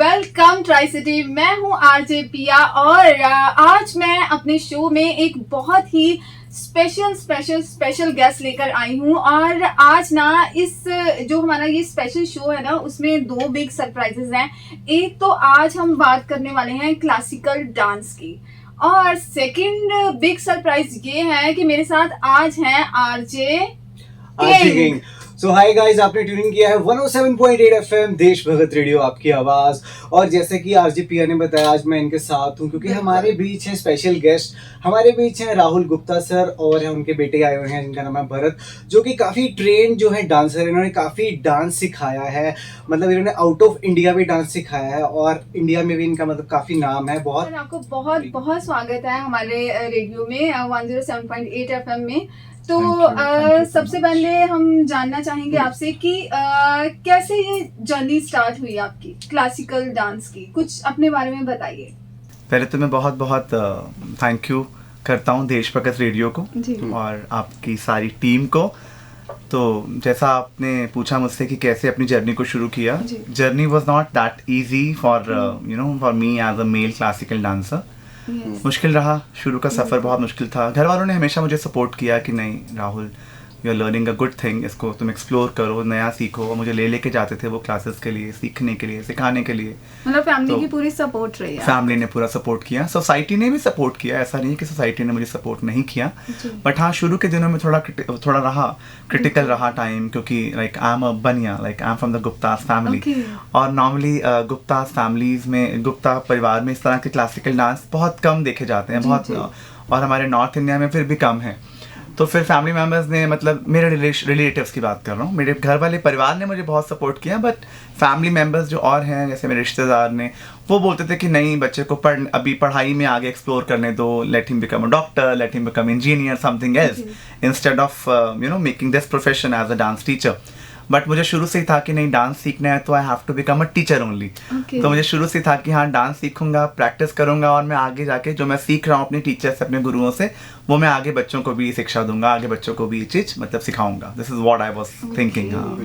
Welcome tri city. मैं हूं RJ पिया और आज मैं अपने शो में एक बहुत ही स्पेशल गेस्ट लेकर आई हूं। और आज ना इस जो हमारा ये स्पेशल शो है ना, उसमें दो बिग सरप्राइजेस हैं। एक तो आज हम बात करने वाले हैं क्लासिकल डांस की, और सेकंड बिग सरप्राइज ये है कि मेरे साथ आज हैं आरजे किंग। सो हाय गाइस, आपने ट्यूनिंग किया है 107.8 FM देश भगत रेडियो, आपकी आवाज। और जैसे कि आरजे पिया ने बताया, आज मैं इनके साथ हूं क्योंकि हमारे बीच है स्पेशल गेस्ट। हमारे बीच हैं राहुल गुप्ता सर और उनके बेटे आए हुए हैं जिनका नाम है भरत, जो कि काफी ट्रेन जो है डांसर है। इन्होंने काफी डांस सिखाया है, मतलब इन्होंने आउट ऑफ इंडिया भी डांस सिखाया है और इंडिया में भी इनका मतलब काफी नाम है। बहुत आपको बहुत बहुत स्वागत है हमारे रेडियो में 107.8 FM में। तो सबसे पहले हम जानना चाहेंगे आपसे कि कैसे ये जर्नी स्टार्ट हुई आपकी क्लासिकल डांस की, कुछ अपने बारे में बताइए। पहले तो मैं बहुत बहुत थैंक यू करता हूँ देश भगत रेडियो को और आपकी सारी टीम को। तो जैसा आपने पूछा मुझसे कि कैसे अपनी जर्नी को शुरू किया, journey was not that easy for for me as a male classical dancer. मुश्किल रहा, शुरू का सफ़र बहुत मुश्किल था। घर वालों ने हमेशा मुझे सपोर्ट किया कि नहीं Rahul, you are learning a good thing, इसको तुम एक्सप्लोर करो, नया सीखो। और मुझे लेके जाते थे वो क्लासेस के लिए, सीखने के लिए, सिखाने के लिए। मतलब फैमिली की पूरी सपोर्ट रही है। फैमिली ने पूरा सपोर्ट किया, सोसाइटी ने भी सपोर्ट किया। ऐसा नहीं कि सोसाइटी ने मुझे सपोर्ट नहीं किया, बट हाँ शुरू के दिनों में थोड़ा रहा क्रिटिकल रहा टाइम, क्योंकि लाइक आई एम अ बनिया, like I am from the Gupta family. और नॉर्मली गुप्ता फैमिलीज में, गुप्ता परिवार में इस तरह के क्लासिकल डांस बहुत कम देखे जाते हैं, बहुत। और हमारे नॉर्थ इंडिया में फिर भी कम है। तो फिर फैमिली मेम्बर्स ने, मतलब मेरे रिलेटिव्स की बात कर रहा हूँ, मेरे घर वाले परिवार ने मुझे बहुत सपोर्ट किया। बट फैमिली मेम्बर्स जो और हैं, जैसे मेरे रिश्तेदार ने, वो बोलते थे कि नहीं, बच्चे को अभी पढ़ाई में आगे एक्सप्लोर करने दो, let him become a doctor, let him become engineer, something else, instead of making this profession as a dance teacher. But मुझे शुरू से ही था कि नहीं, डांस सीखना है तो I have to become a teacher only. तो मुझे शुरू से था कि हाँ, डांस सीखूंगा, प्रैक्टिस करूंगा, और मैं आगे जाके जो मैं सीख रहा हूँ अपने टीचर से, अपने गुरुओं से, वो मैं आगे बच्चों को भी शिक्षा दूंगा, आगे बच्चों को भी ये चीज मतलब सिखाऊंगा। This is what I was thinking. हाँ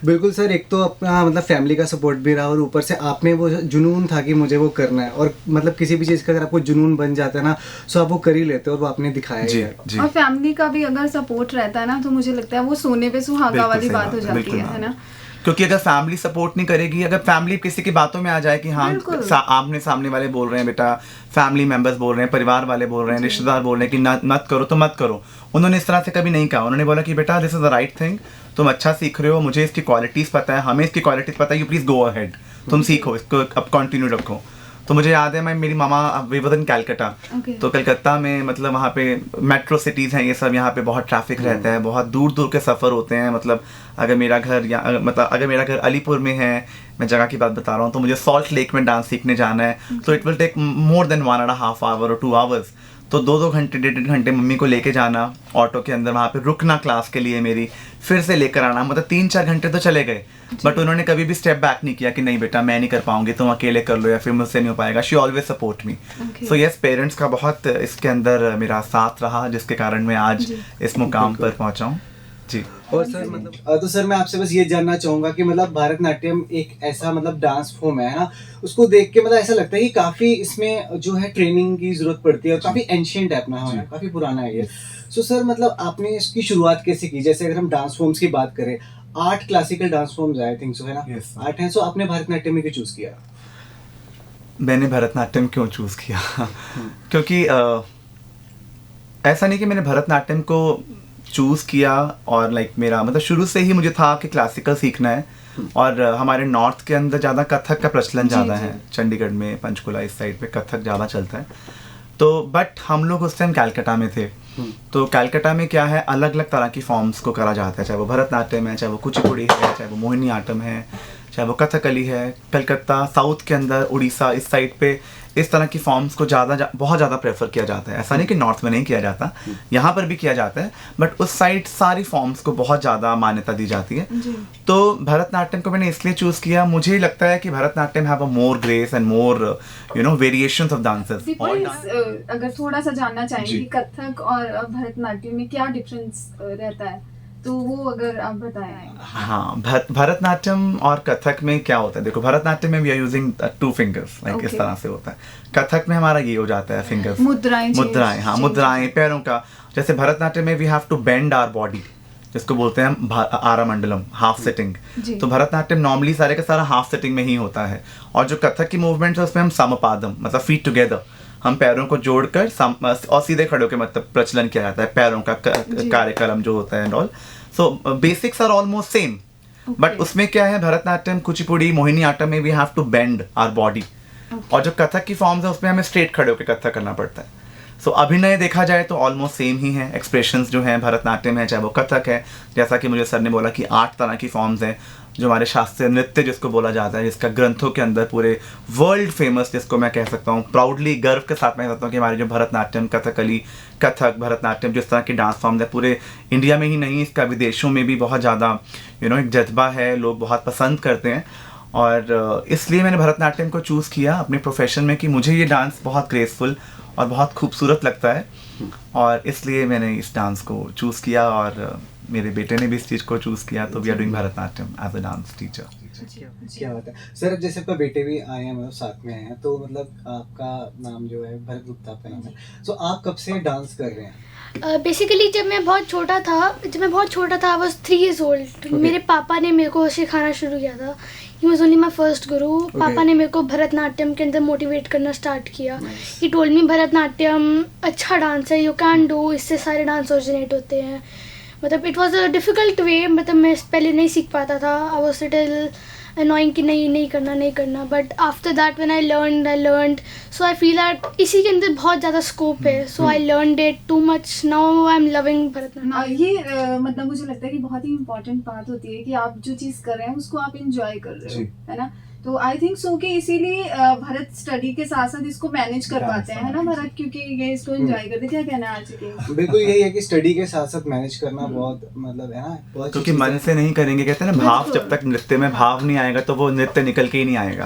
बिल्कुल सर, एक तो अपना मतलब फैमिली का सपोर्ट भी रहा और ऊपर से आप में वो जुनून था कि मुझे वो करना है। और मतलब किसी भी चीज़ का अगर आपको जुनून बन जाता है ना, तो आप वो कर ही लेते हो, और वो आपने दिखाया जी। और फैमिली का भी अगर सपोर्ट रहता है ना, तो मुझे लगता है वो सोने पे सुहागा वाली बात हो जाती है ना। क्योंकि अगर फैमिली सपोर्ट नहीं करेगी, अगर फैमिली किसी की बातों में आ जाए कि हाँ आपने सामने वाले बोल रहे हैं बेटा, फैमिली मेंबर्स बोल रहे हैं, परिवार वाले बोल रहे हैं, रिश्तेदार बोल रहे हैं कि मत करो, तो मत करो। उन्होंने इस तरह से कभी नहीं कहा। उन्होंने बोला कि बेटा this is the right thing, तुम अच्छा सीख रहे हो, मुझे इसकी क्वालिटीज पता है, हमें इसकी क्वालिटीज पता है, यू प्लीज गो अहेड, तुम सीखो, इसको अब कंटिन्यू रखो। तो मुझे याद है, मेरी मामा वी वर इन कैलकाटा, तो कलकत्ता में मतलब वहाँ पे मेट्रो सिटीज़ हैं ये सब, यहाँ पे बहुत ट्रैफिक रहता है, बहुत दूर दूर के सफ़र होते हैं। मतलब अगर मेरा घर अलीपुर में है, मैं जगह की बात बता रहा हूँ, तो मुझे सॉल्ट लेक में डांस सीखने जाना है, तो it will take more than 1.5 hour और 2 आवर्स। तो 2 घंटे 1.5 घंटे मम्मी को लेके जाना ऑटो के अंदर, वहाँ पे रुकना क्लास के लिए मेरी, फिर से लेकर आना, मतलब 3-4 घंटे तो चले गए। बट उन्होंने कभी भी स्टेप बैक नहीं किया कि नहीं बेटा मैं नहीं कर पाऊंगी, तुम अकेले कर लो, या फिर मुझसे नहीं हो पाएगा। She always support me. So yes, parents का बहुत इसके अंदर मेरा साथ रहा, जिसके कारण मैं आज इस मुकाम पर पहुंचा हूँ जी। और सर मतलब तो सर मैं आपसे बस ये जानना चाहूंगा कि मतलब भारतनाट्यम एक ऐसा मतलब डांस फॉर्म है ना, उसको देख के मतलब ऐसा लगता है कि काफी इसमें जो है ट्रेनिंग की जरूरत पड़ती है, और काफी एंशिएंट है अपना, काफी पुराना है ये। सो सर मतलब आपने इसकी शुरुआत कैसे की? जैसे अगर हम डांस फॉर्म्स की बात करें, 8 classical dance forms I think so, है ना? 8 हैं। सो आपने भारतनाट्यम में क्यों चूज किया? मैंने भरतनाट्यम क्यों चूज किया? क्योंकि ऐसा नहीं कि मैंने भरतनाट्यम को चूज़ किया और लाइक मेरा मतलब शुरू से ही मुझे था कि क्लासिकल सीखना है। और हमारे नॉर्थ के अंदर ज़्यादा कथक का प्रचलन ज़्यादा है, चंडीगढ़ में, पंचकुला इस साइड पे कथक ज़्यादा चलता है। तो बट हम लोग उस टाइम कैलकाटा में थे, तो कैलकाटा में क्या है, अलग अलग तरह की फॉर्म्स को करा जाता है, चाहे वो भरतनाट्यम है, चाहे वो कुचिपुड़ी है, चाहे वो मोहिनी आट्टम है, चाहे वो कथकली है। कलकत्ता, साउथ के अंदर, उड़ीसा इस साइड पे इस तरह की फॉर्म्स को बहुत ज़्यादा प्रेफर किया जाता है। ऐसा नहीं कि नॉर्थ में नहीं किया जाता, यहाँ पर भी किया जाता है, बट उस साइड सारी फॉर्म्स को बहुत ज़्यादा मान्यता दी जाती है। तो भरतनाट्यम को मैंने इसलिए चूज़ किया, मुझे लगता है कि Bharatanatyam have a more grace and more variations of dances. अगर थोड़ा सा जानना चाहेंगे कथक और भरतनाट्यम में क्या डिफरेंस रहता है? तो वो अगर आप बताएं। हाँ, भरतनाट्यम और कथक में क्या होता है, देखो भरतनाट्यम में we are using 2 fingers, like इस तरह से होता है। कथक में हमारा ये हो जाता है फिंगर्स, मुद्राएं, हाँ मुद्राएं पैरों का। जैसे भरतनाट्यम में we have to bend our body, जिसको बोलते हैं हम आरामंडलम, हाफ सेटिंग। तो भरतनाट्यम नॉर्मली सारे का सारा हाफ सेटिंग में ही होता है। और जो कथक की मूवमेंट है उसमें हम समपादम, मतलब फीट टुगेदर, हम पैरों को जोड़कर और सीधे खड़े होकर मतलब प्रचलन किया जाता है पैरों का कार्यक्रम जो होता है and all. So basics are almost same, but उसमें क्या है, भरतनाट्यम, कुचिपुड़ी, मोहिनी आट्टम में we have to bend our body. और जो कथक की फॉर्म्स है उसमें हमें स्ट्रेट खड़े होकर कथक करना पड़ता है। सो अभिनय देखा जाए तो ऑलमोस्ट सेम ही है, एक्सप्रेशंस जो हैं भरतनाट्यम है चाहे वो कथक है। जैसा कि मुझे सर ने बोला कि 8 तरह की फॉर्म्स हैं जो हमारे शास्त्रीय नृत्य जिसको बोला जाता है, जिसका ग्रंथों के अंदर पूरे वर्ल्ड फेमस, जिसको मैं कह सकता हूँ प्राउडली गर्व के साथ मैं कह सकता हूँ कि हमारी जो भरतनाट्यम, कथकली, कथक, भरतनाट्यम जिस तरह की डांस फॉर्म है पूरे इंडिया में ही नहीं, इसका विदेशों में भी बहुत ज़्यादा एक जज्बा है, लोग बहुत पसंद करते हैं। और इसलिए मैंने भरतनाट्यम को चूज़ किया अपने प्रोफेशन में कि मुझे ये डांस बहुत ग्रेसफुल और बहुत खूबसूरत लगता है, और इसलिए मैंने इस डांस को चूज़ किया। और मेरे बेटे ने भी इस चीज़ को चूज़ किया, तो we are doing Bharatanatyam as a dance teacher. क्या बात है सर। अब जैसे आपका बेटे भी आए हैं, मतलब साथ में आए हैं, तो मतलब आपका नाम जो है भरत गुप्ता आपका नाम है, तो आप कब से डांस कर रहे हैं? बेसिकली जब मैं बहुत छोटा था आई वाज 3 years old, मेरे पापा ने मेरे को सिखाना शुरू किया था। He was only my first गुरु। पापा ने मेरे को भरतनाट्यम के अंदर मोटिवेट करना स्टार्ट किया। ही टोल्ड मी भरतनाट्यम अच्छा डांस है, यू कैन डू, इससे सारे डांस ओरिजिनेट होते हैं। मतलब इट वॉज अ डिफ़िकल्ट वे, मतलब मैं पहले नहीं सीख पाता था। आई वॉज लिटिल annoying कि नहीं करना, but after that when I learned, so I feel that इसी के अंदर बहुत ज़्यादा स्कोप है। So I learned it too much, now I am loving Bharatanatyam. ये मतलब मुझे लगता है कि बहुत ही इम्पोर्टेंट बात होती है कि आप जो चीज़ कर रहे हैं उसको आप इंजॉय कर रहे हो, है ना। तो आई थिंक सो कि इसीलिए भरत स्टडी के साथ साथ इसको मैनेज कर पाते हैं, है ना भरत, क्योंकि ये इसको एंजॉय करते। क्या कहना है आज के? बिल्कुल यही है कि स्टडी के साथ साथ मैनेज करना बहुत मतलब है ना, बहुत क्योंकि मन से नहीं करेंगे, कहते हैं ना भाव, जब तक नृत्य में भाव नहीं आएगा तो वो नृत्य निकल के ही नहीं आएगा।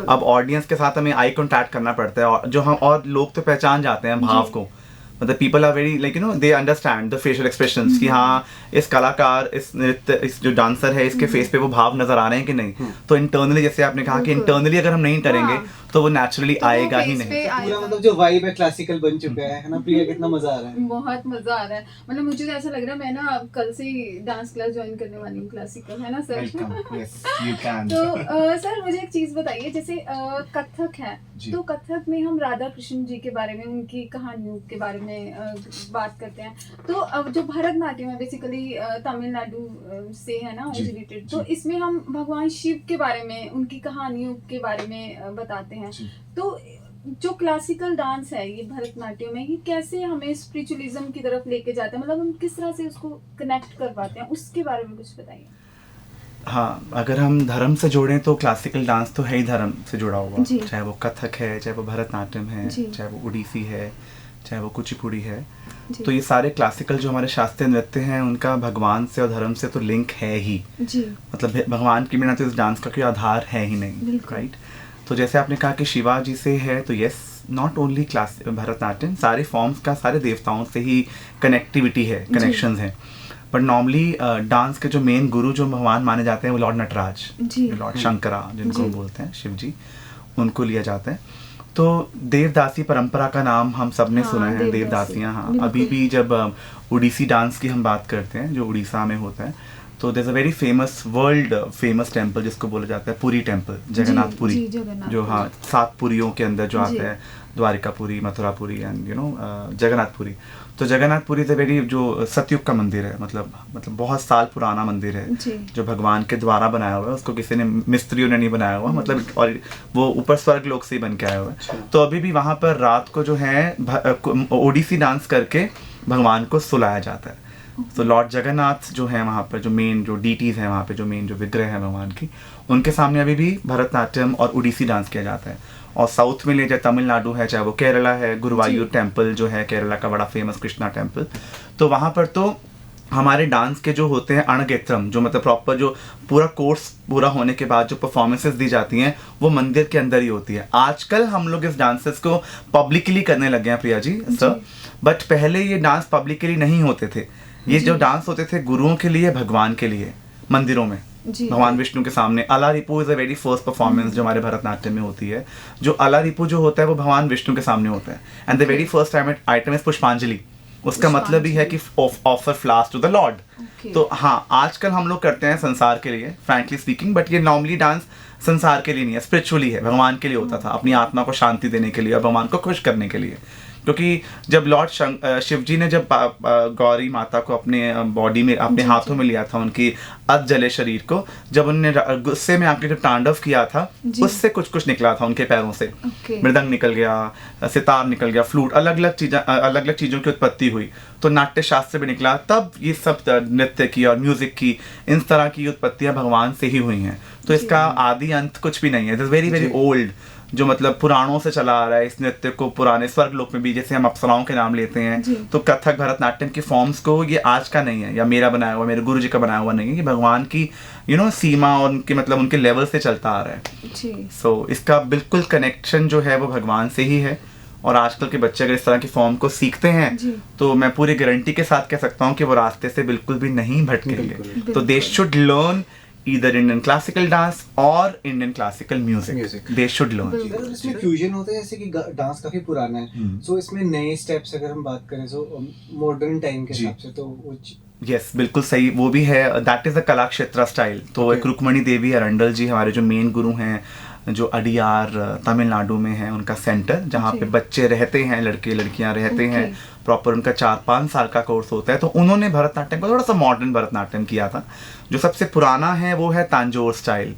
अब ऑडियंस के साथ हमें आई कॉन्टैक्ट करना पड़ता है, और जो हम और लोग तो पहचान जाते हैं भाव को, मतलब people are very like they understand the facial expressions कि हाँ इस कलाकार, इस नृत्य, इस जो डांसर है इसके फेस पे वो भाव नजर आ रहे हैं कि नहीं। तो इंटरनली, जैसे आपने कहा कि इंटरनली अगर हम नहीं करेंगे तो वो नेचुरली आएगा ही नहीं। पूरा मतलब जो वाइब है क्लासिकल बन चुका है ना प्रिया, कितना मजा आ रहा है। बहुत मजा आ रहा है, मतलब मुझे तो ऐसा लग रहा है मैं ना कल से ही डांस क्लास ज्वाइन करने वाली हूँ, क्लासिकल, है ना सर? Yes, you can. तो सर मुझे एक चीज बताइए, जैसे कथक है तो कथक में हम राधा कृष्ण जी के बारे में, उनकी कहानियों के बारे में बात करते हैं। तो अब जो भरतनाट्यम है बेसिकली तमिलनाडु से है ना ओरिजिनेटेड, तो इसमें हम भगवान शिव के बारे में, उनकी कहानियों के बारे में बताते हैं। तो जो क्लासिकल डांस है ये भरतनाट्यम में, ये कैसे हमें स्पिरिचुअलिज्म की तरफ लेके जाता है, मतलब हम किस तरह से उसको कनेक्ट कर पाते हैं, उसके बारे में कुछ बताइए। हाँ, अगर हम धर्म से जोड़ें तो क्लासिकल डांस तो है ही धर्म से जुड़ा हुआ, चाहे वो कथक है, चाहे वो भरतनाट्यम है, चाहे वो उड़ीसी है, चाहे वो कुचिपुड़ी है। तो ये सारे क्लासिकल जो हमारे शास्त्रीय नृत्य हैं उनका भगवान से और धर्म से तो लिंक है ही। मतलब भगवान के बिना तो इस डांस का कोई आधार है ही नहीं, राइट। तो जैसे आपने कहा कि शिवाजी से है, तो yes, not only class Bharatanatyam, सारे फॉर्म्स का सारे देवताओं से ही कनेक्टिविटी है, कनेक्शंस हैं। बट नॉर्मली डांस के जो मेन गुरु जो भगवान माने जाते हैं वो लॉर्ड नटराज, लॉर्ड शंकरा जिनको बोलते हैं, शिव जी, उनको लिया जाता है। तो देवदासी परंपरा का नाम हम सब ने सुना है, देवदासियाँ। हाँ, अभी भी जब उड़ीसी डांस की हम बात करते हैं जो उड़ीसा में होता है, तो there is a very famous, world famous temple जिसको बोला जाता है पुरी टेम्पल, जगन्नाथपुरी, जो हाँ 7 पुरियों के अंदर जो आता है, द्वारिकापुरी, मथुरापुरी एंड जगन्नाथपुरी। तो जगन्नाथपुरी इज अ वेरी, जो सतयुग का मंदिर है, मतलब बहुत साल पुराना मंदिर है जो भगवान के द्वारा बनाया हुआ है, उसको किसी ने, मिस्त्रियों ने नहीं बनाया हुआ, मतलब, और वो ऊपर स्वर्ग लोक से ही बन के आया हुआ है। तो अभी भी वहाँ पर रात को जो है ओडिसी डांस करके भगवान को सुलाया जाता है। तो लॉर्ड जगन्नाथ जो है वहाँ पर, जो मेन जो डीटीज हैं वहाँ पे, जो मेन जो विग्रह है भगवान की, उनके सामने अभी भी भरतनाट्यम और उड़ीसी डांस किया जाता है। और साउथ में ले जाए, तमिलनाडु है, चाहे वो केरला है, गुरुवायूर टेम्पल जो है केरला का बड़ा फेमस कृष्णा टेम्पल, तो वहाँ पर तो हमारे डांस के जो होते हैं अणगेत्रम, जो मतलब प्रॉपर जो पूरा कोर्स पूरा होने के बाद जो परफॉर्मेंसेस दी जाती हैं वो मंदिर के अंदर ही होती है। आजकल हम लोग इस डांसेस को पब्लिकली करने लगे हैं प्रिया जी, सर, बट पहले ये डांस पब्लिकली नहीं होते थे। ये जो डांस होते थे गुरुओं के लिए, भगवान के लिए, मंदिरों में जी। भगवान विष्णु के सामने। अला Ripu is a very first performance जो हमारे भरतनाट्यम में होती है। जो अला रिपू जो होता है वो भगवान विष्णु के सामने होता है। And the very first item is Pushpanjali. उसका मतलब ही है कि offer flowers to the lord. तो हाँ, आजकल हम लोग करते हैं संसार के लिए, फ्रैंकली स्पीकिंग, बट ये नॉर्मली डांस संसार के लिए नहीं है, स्पिरिचुअली है, भगवान के लिए होता था, अपनी आत्मा को शांति देने के लिए और भगवान को खुश करने के लिए। क्योंकि जब लॉर्ड शिव जी ने जब गौरी माता को अपने बॉडी में, अपने हाथों में लिया था, उनकी अध जले शरीर को, जब उन्होंने गुस्से में आके जब तांडव किया था, उससे कुछ कुछ निकला था उनके पैरों से। मृदंग निकल गया, सितार निकल गया, फ्लूट, अलग अलग चीजों की उत्पत्ति हुई। तो नाट्य शास्त्र भी निकला, तब ये सब नृत्य की और म्यूजिक की, इन तरह की उत्पत्तियां भगवान से ही हुई हैं। तो इसका आदि अंत कुछ भी नहीं है। It is very very old, जो मतलब पुराणों से चला आ रहा है। इस नृत्य को पुराने स्वर्गलोक में भी, जैसे हम अप्सराओं के नाम लेते हैं, तो कथक, भरतनाट्यम की फॉर्म्स को, ये आज का नहीं है या मेरा बनाया हुआ, मेरे गुरु जी का बनाया हुआ नहीं है, ये भगवान की सीमा और उनके मतलब उनके लेवल से चलता आ रहा है। सो इसका बिल्कुल कनेक्शन जो है वो भगवान से ही है। और आजकल के बच्चे अगर इस तरह की फॉर्म को सीखते हैं तो मैं पूरी गारंटी के साथ कह सकता हूँ कि वो रास्ते से बिल्कुल भी नहीं भटकेंगे। तो they should learn either Indian classical dance or Indian classical music. They should learn. अगर इसमें फ्यूजन होता है, जैसे कि डांस काफी पुराना है, सो इसमें नए स्टेप्स अगर हम बात करें तो मॉडर्न टाइम के हिसाब से तो वो यस, बिल्कुल सही, वो भी है। दैट इज द कला क्षेत्र स्टाइल। तो एक रुक्मणी देवी अरंडल जी हमारे जो मेन गुरु हैं, जो अडियार तमिलनाडु में है उनका सेंटर, जहाँ पे बच्चे रहते हैं, लड़के लड़कियां रहते हैं, प्रॉपर उनका 4-5 साल का कोर्स होता है। तो उन्होंने भरतनाट्यम को थोड़ा सा मॉडर्न भरतनाट्यम किया था। जो सबसे पुराना है वो है तांजोर स्टाइल,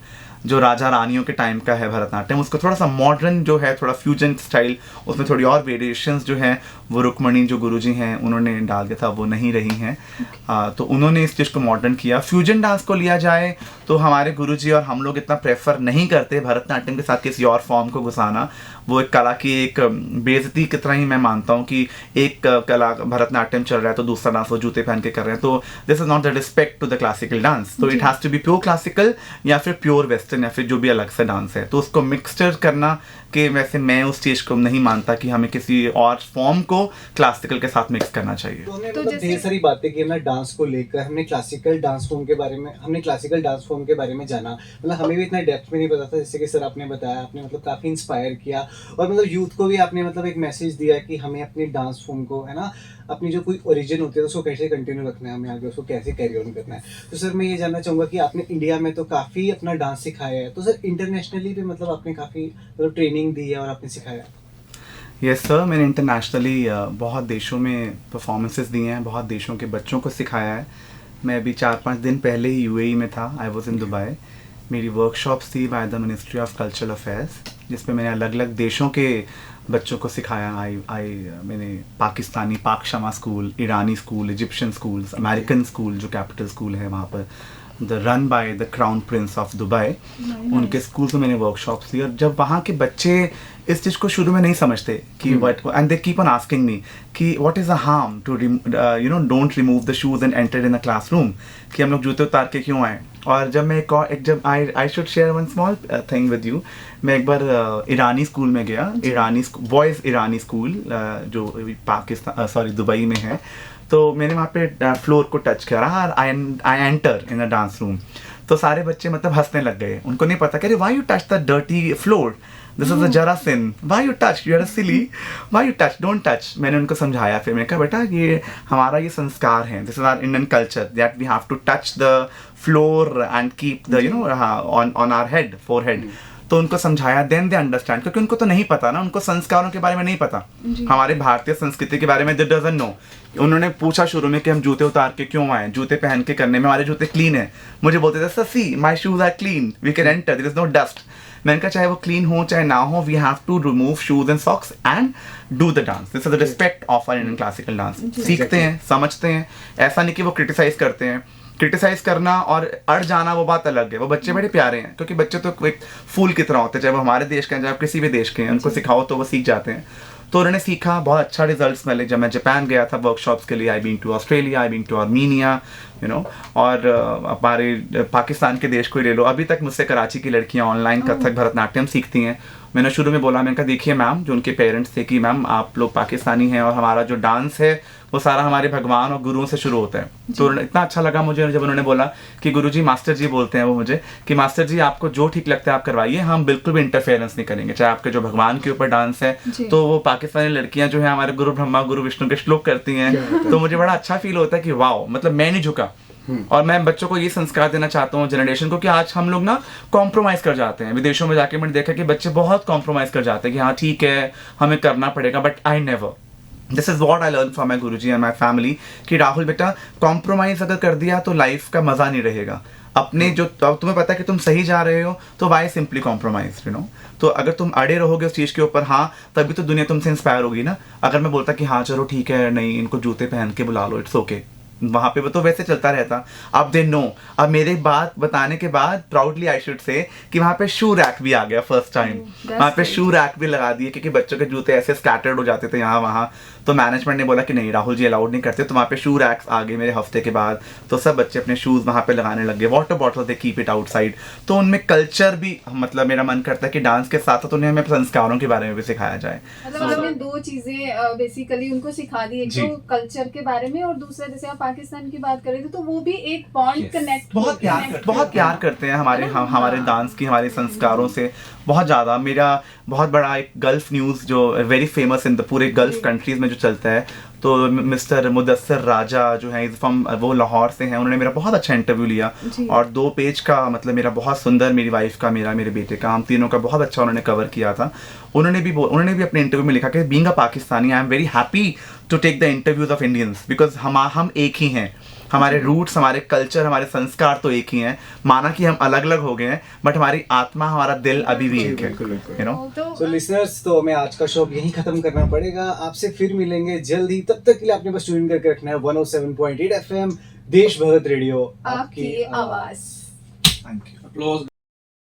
जो राजा रानियों के टाइम का है भरतनाट्यम। उसको थोड़ा सा मॉडर्न जो है, थोड़ा फ्यूजन स्टाइल, उसमें थोड़ी और वेरिएशंस जो हैं वो रुक्मणी जो गुरुजी हैं उन्होंने डाल दिया था, वो नहीं रही हैं। तो उन्होंने इस चीज़ को मॉडर्न किया। फ्यूजन डांस को लिया जाए तो हमारे गुरुजी और हम लोग इतना प्रेफर नहीं करते भरतनाट्यम के साथ किसी और फॉर्म को घुसाना। वो एक कला की एक बेइज्जती की तरह ही मैं मानता हूँ कि एक कला भरतनाट्यम चल रहा है तो दूसरा डांस वो जूते पहन के कर रहे हैं। तो this is not the respect to the classical dance. तो it has to be pure classical या फिर प्योर वेस्टर्न या फिर जो भी अलग से डांस है। तो उसको मिक्सचर करना कि वैसे मैं उस चीज़ को नहीं मानता कि हमें किसी और फॉर्म को क्लासिकल के साथ मिक्स करना चाहिए। तो हमने मतलब ढेर सारी बातें की ना डांस को लेकर। हमने क्लासिकल डांस फॉर्म के बारे में जाना, मतलब हमें भी इतना डेप्थ में नहीं पता था, जैसे कि सर आपने बताया, आपने मतलब काफी इंस्पायर किया और मतलब यूथ को भी आपने मतलब एक मैसेज दिया कि हमें अपनी डांस फॉर्म को, है ना, अपनी जो कोई ओरिजिन होती है उसको कैसे कंटिन्यू रखना है, हमें आगे उसको कैसे कैरी ऑन करना है। तो सर मैं ये जानना चाहूँगा कि आपने इंडिया में तो काफ़ी अपना डांस सिखाया है, तो सर इंटरनेशनली भी मतलब आपने काफ़ी मतलब ट्रेनिंग दी है और आपने सिखाया है? यस सर, मैंने इंटरनेशनली बहुत देशों में परफॉर्मेंसेस दिए हैं, बहुत देशों के बच्चों को सिखाया है। मैं अभी 4-5 दिन पहले ही UAE में था, आई वॉज इन दुबई। मेरी वर्कशॉप्स थी by the ministry of cultural affairs, जिसमें मैंने अलग अलग देशों के बच्चों को सिखाया। मैंने पाकिस्तानी पाक शमा स्कूल, ईरानी school, Egyptian schools, American school जो कैपिटल स्कूल है वहाँ पर, the run by the crown prince of Dubai, उनके स्कूल में मैंने वर्कशॉप्स दी। और जब वहाँ के बच्चे इस चीज़ को शुरू में नहीं समझते कि what, and they keep on asking me कि what is the harm to don't remove the shoes and enter in a classroom, कि हम लोग जूते उतार के क्यों आए। और जब मैं जब I should share one small thing with you. मैं एक बार ईरानी स्कूल में गया, बॉयज़ ईरानी स्कूल जो पाकिस्तान दुबई में है। तो मैंने वहाँ पे फ्लोर को टच करा और I enter in a dance room. तो सारे बच्चे मतलब हंसने लग गए, उनको नहीं पता कि why you touch the dirty floor, this is a जरासिन, why you touch, you are a silly, why you touch, don't touch. मैंने उनको समझाया, फिर मैंने कहा बेटा ये हमारा ये संस्कार है, this is our Indian culture that we have to touch the floor and keep the on our head, forehead. तो उनको समझाया, देन दे अंडरस्टैंड, क्योंकि उनको तो नहीं पता ना, उनको संस्कारों के बारे में नहीं पता, हमारे भारतीय संस्कृति के बारे में दे डजंट नो। उन्होंने पूछा शुरू में कि हम जूते उतार के क्यों आए, जूते पहन के करने में, हमारे जूते क्लीन है। मुझे बोलते थे sir see my shoes are clean, we can enter, there is no dust. मैंने कहा चाहे वो क्लीन हो चाहे ना हो, we have to remove shoes and socks and do the dance. This is the respect of our Indian classical dance. सीखते हैं, समझते हैं, ऐसा नहीं कि वो क्रिटिसाइज करते हैं। क्रिटिसाइज करना और अड़ जाना वो बात अलग है। वो बच्चे बड़े प्यारे हैं, क्योंकि बच्चे तो एक फूल की तरह होते हैं, चाहे वो हमारे देश के हैं चाहे किसी भी देश के हैं, उनको सिखाओ तो वो सीख जाते हैं। तो उन्होंने सीखा, बहुत अच्छा रिजल्ट्स मिले। जब मैं जापान गया था वर्कशॉप्स के लिए, I been to Australia, I been to Armenia, और हमारे पाकिस्तान के देश को ही ले लो, अभी तक मुझसे कराची की लड़कियां ऑनलाइन कथक भरतनाट्यम सीखती हैं। मैंने शुरू में बोला, मैंने कहा देखिए मैम, जो उनके पेरेंट्स थे कि मैम आप लोग पाकिस्तानी हैं और हमारा जो डांस है वो सारा हमारे भगवान और गुरुओं से शुरू होता है। तो इतना अच्छा लगा मुझे जब उन्होंने बोला कि गुरुजी, मास्टर जी बोलते हैं वो मुझे, कि मास्टर जी आपको जो ठीक लगता है आप करवाइए, हम बिल्कुल भी इंटरफेरेंस नहीं करेंगे। चाहे आपके जो भगवान के ऊपर डांस है, तो वो पाकिस्तानी लड़कियां जो है हमारे गुरु ब्रह्मा गुरु विष्णु के श्लोक करती हैं, तो मुझे बड़ा अच्छा फील होता है कि वाओ, मतलब मैं नहीं झुका। और मैं बच्चों को ये संस्कार देना चाहता हूँ, जनरेशन को, कि आज हम लोग ना कॉम्प्रोमाइज कर जाते हैं। विदेशों में जाके मैंने देखा कि बच्चे बहुत कॉम्प्रोमाइज कर जाते हैं कि हाँ ठीक है हमें करना पड़ेगा, but I never. This is what I learn from my Guruji and my family कि राहुल बेटा, कॉम्प्रोमाइज अगर कर दिया तो लाइफ का मजा नहीं रहेगा। अपने जो तुम्हें पता है कि तुम सही जा रहे हो, तो why simply compromise, you know. तो अगर तुम अड़े रहोगे उस चीज के ऊपर, हाँ, तभी तो दुनिया तुमसे इंस्पायर होगी ना। अगर मैं बोलता कि हाँ चलो ठीक है, नहीं इनको जूते पहन के बुला लो, इट्स ओके, वहां पे वो तो वैसे चलता रहता। अब दे नो, अब मेरे बात बताने के बाद प्राउडली आई शुड से कि वहां पे शू रैक भी आ गया फर्स्ट टाइम। वहां पे शू रैक भी लगा दिए, क्योंकि बच्चों के जूते ऐसे स्कैटर्ड हो जाते थे यहाँ वहाँ। तो मैनेजमेंट ने बोला कि नहीं राहुल जी अलाउड नहीं करते, तो वहाँ पे शू रैक्स आ गए मेरे हफ्ते के बाद। तो सब बच्चे अपने शूज वहाँ पे लगाने लग गए। Water bottle they keep it outside. तो उनमें कल्चर भी, मतलब मेरा मन करता है कि डांस के साथ साथ उन्हें हमें संस्कारों के बारे में भी सिखाया जाए। मतलब हमने दो चीजें बेसिकली उनको सिखा दी, एक जी। तो कल्चर के बारे में, और दूसरा जैसे आप पाकिस्तान की बात कर रहे थे, तो वो भी एक बॉन्ड Yes. कनेक्ट, बहुत प्यार करते हैं हमारे डांस की, हमारे संस्कारों से बहुत ज्यादा। मेरा बहुत बड़ा एक गल्फ न्यूज जो वेरी फेमस इन द पूरे गल्फ कंट्रीज में जो चलता है, तो मिस्टर मुदस्सर राजा जो है फ्रॉम, वो लाहौर से हैं, उन्होंने मेरा बहुत अच्छा इंटरव्यू लिया। और 2 पेज का, मतलब मेरा बहुत सुंदर, मेरी वाइफ का, मेरे बेटे का, हम तीनों का बहुत अच्छा उन्होंने कवर किया था। उन्होंने भी अपने इंटरव्यू में लिखा कि being a Pakistani I am very happy to take the interviews of Indians, because हम एक ही हैं। हमारे रूट्स, हमारे कल्चर, हमारे संस्कार तो एक ही हैं। माना कि हम अलग अलग हो गए हैं, बट हमारी आत्मा, हमारा दिल अभी भी एक है, यू नो। तो लिसनर्स, तो हमें आज का शो यहीं खत्म करना पड़ेगा। आपसे फिर मिलेंगे जल्द ही। तब तक के लिए आपने बस ट्यून करके रखना है 107.8 FM देश भगत रेडियो, आपकी आवाज। Thank you.